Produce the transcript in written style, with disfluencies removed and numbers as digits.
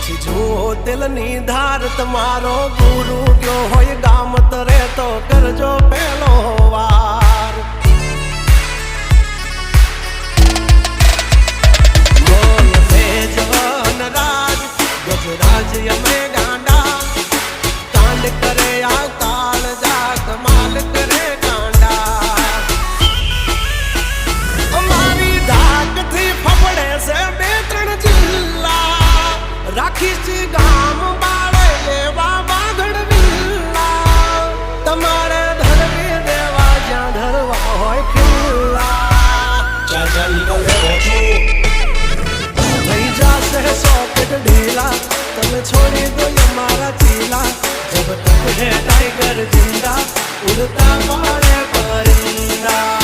પછી જુઓ દિલની ધાર તમારો ગુરુ ગયો હોય ગામ તરે તો કરજો પેલો વાર બોલ ભેજવન રાજ ગજરાજ અમે ગાંડા કાંડ કરે આ કાળ જા કમાલ કરે કાંડા અમારી ધાકથી ફફડે છે બે ત્રણ જિલ્લા રાખીશ ગામ બાળે લેવા બાગડ વિલ્લા તમારે ધરવી દેવા જ્યાં ધરવા હોય ખિલ્લા થઈ જશે સોકેટ ઢીલા તમે છોડી દો અમારા ચીલા જબ તક હે ટાઈગર જિંદા ઉડતા મારે પરિંદા